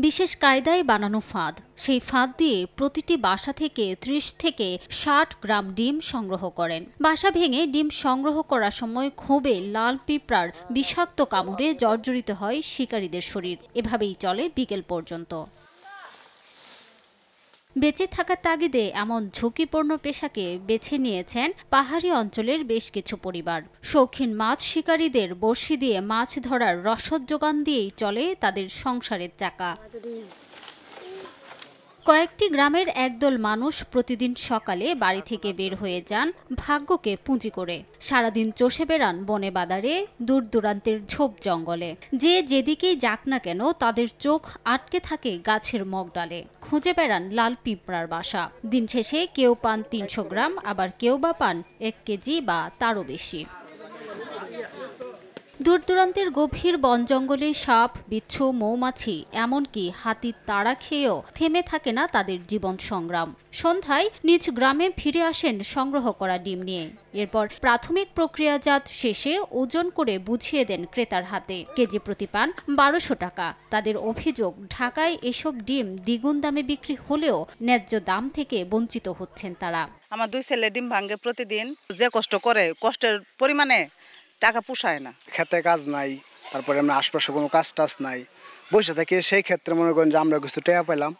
বিশেষ কায়দায় বানানো ফাঁদ, সেই ফাঁদ দিয়ে প্রতিটি বাসা থেকে ৩০ থেকে ৬০ গ্রাম ডিম সংগ্রহ করেন। বাসা ভেঙে ডিম সংগ্রহ করার সময় ক্ষোভে লাল পিঁপড়ার বিষাক্ত কামড়ে জর্জরিত হয় শিকারীদের শরীর। এভাবেই চলে বিকেল পর্যন্ত। বেঁচে থাকার তাগিদে এমন ঝুঁকিপূর্ণ পেশাকে বেছে নিয়েছেন পাহাড়ি অঞ্চলের বেশ কিছু পরিবার। শৌখিন মাছ শিকারীদের বড়শি দিয়ে মাছ ধরার রসদ যোগান দিয়েই চলে তাদের সংসারের চাকা। কয়েকটি গ্রামের একদল মানুষ প্রতিদিন সকালে বাড়ি থেকে বের হয়ে যান ভাগ্যকে পুঁজি করে। সারাদিন চষে বেড়ান বনে বাদারে, দূর দূরান্তের ঝোপ জঙ্গলে। যে যেদিকেই যাক না কেন তাদের চোখ আটকে থাকে গাছের মগডালে। খুঁজে বেড়ান লাল পিঁপড়ার বাসা। দিন শেষে কেউ পান ৩০০ গ্রাম, আবার কেউ বা পান ১ কেজি বা তারও বেশি। দূর দূরান্তের গভীর বন জঙ্গলে সাপ, বিচ্ছু, মৌমাছি, এমনকি হাতির তাড়া খেয়েও থেমে থাকে না তাদের জীবন সংগ্রাম। সন্ধ্যায় নিজ গ্রামে ফিরে আসেন সংগ্রহ করা ডিম নিয়ে। এরপর প্রাথমিক প্রক্রিয়াজাত শেষে ওজন করে বুঝিয়ে দেন ক্রেতার হাতে। কেজি প্রতি পান ১২০০ টাকা। তাদের অভিযোগ, ঢাকায় এসব ডিম দ্বিগুণ দামে বিক্রি হলেও ন্যায্য দাম থেকে বঞ্চিত হচ্ছেন তারা। আমার 2 ছেলে ডিম ভাঙে প্রতিদিন। যে কষ্ট করে, কষ্টের পরিমাণে টাকা পোষায় না। খেতে কাজ নাই, তারপরে আমরা আশপাশে কোনো কাজ টাজ নাই, বসে থেকে সেই ক্ষেত্রে মনে করেন যে আমরা কিছু টাকা পাইলাম,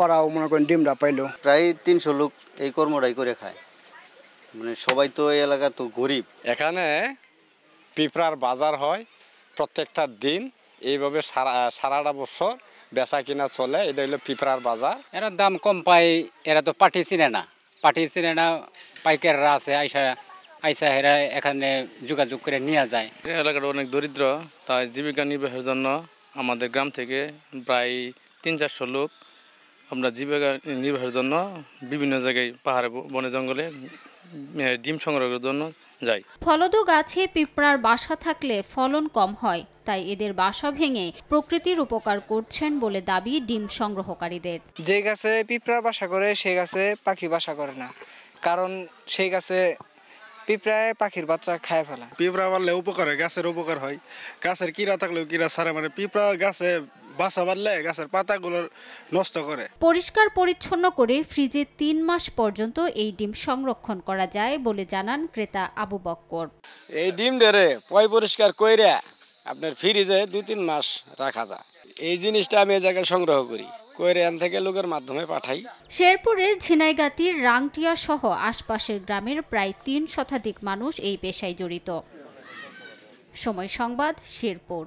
ওরাও মনে করেন ডিমটা পাইলো। প্রায় 300 লোক এই কর্মটাই করে খায়। মানে সবাই তো এই এলাকা তো গরিব। এখানে পিঁপড়ার বাজার হয় প্রত্যেকটা দিন, এইভাবে সারাটা বছর বেচা কিনা চলে। এটা হলো পিঁপড়ার বাজার। এরা দাম কম পায়, এরা তো পাটি চিনে না, পাইকাররা আছে আইসা এরা এখানে যোগাযোগ করে নিয়ে যায়। এলাকাটা অনেক দরিদ্র, তাই জীবিকা নির্বাহের জন্য আমাদের গ্রাম থেকে প্রায় ৩০০-৪০০ লোক আমরা জীবিকা নির্বাহের জন্য বিভিন্ন জায়গায় পাহাড়ে, বনে জঙ্গলে ডিম সংগ্রহের জন্য যাই। ফলদ গাছে পিঁপড়ার বাসা থাকলে ফলন কম হয়, তাই এদের বাসা ভেঙে প্রকৃতির উপকার করছেন বলে দাবি ডিম সংগ্রহকারীদের। যে গাছে পিঁপড়ার বাসা করে সেই গাছে পাখি বাসা করে না, কারণ সেই গাছে পিঁপড়ায় পাখির বাচ্চা খায় ফেলা। পিঁপড়া বাড়লে উপকার হয়, গাছের উপকার হয়। গাছের কিরা থাকলেও কিরা সারে, মানে পিঁপড়া গাছে বাসা বাঁধলে গাছের পাতাগুলো নষ্ট করে। পরিষ্কার পরিচ্ছন্ন করে ফ্রিজে ৩ মাস পর্যন্ত এই ডিম সংরক্ষণ করা যায় বলে জানান ক্রেতা আবু বক্কর। এই ডিম ধরে পরিষ্কার কইরা আপনার ফ্রিজে ২-৩ মাস রাখা যায়। এই জিনিসটা আমি এই জায়গায় সংগ্রহ করি, কইরে এখান থেকে লোকের মাধ্যমে পাঠাই। শেরপুরের ঝিনাইগাতির রাংটিয়া সহ আশপাশের গ্রামের প্রায় ৩ শতাধিক মানুষ এই পেশায় জড়িত। সময় সংবাদ, শেরপুর।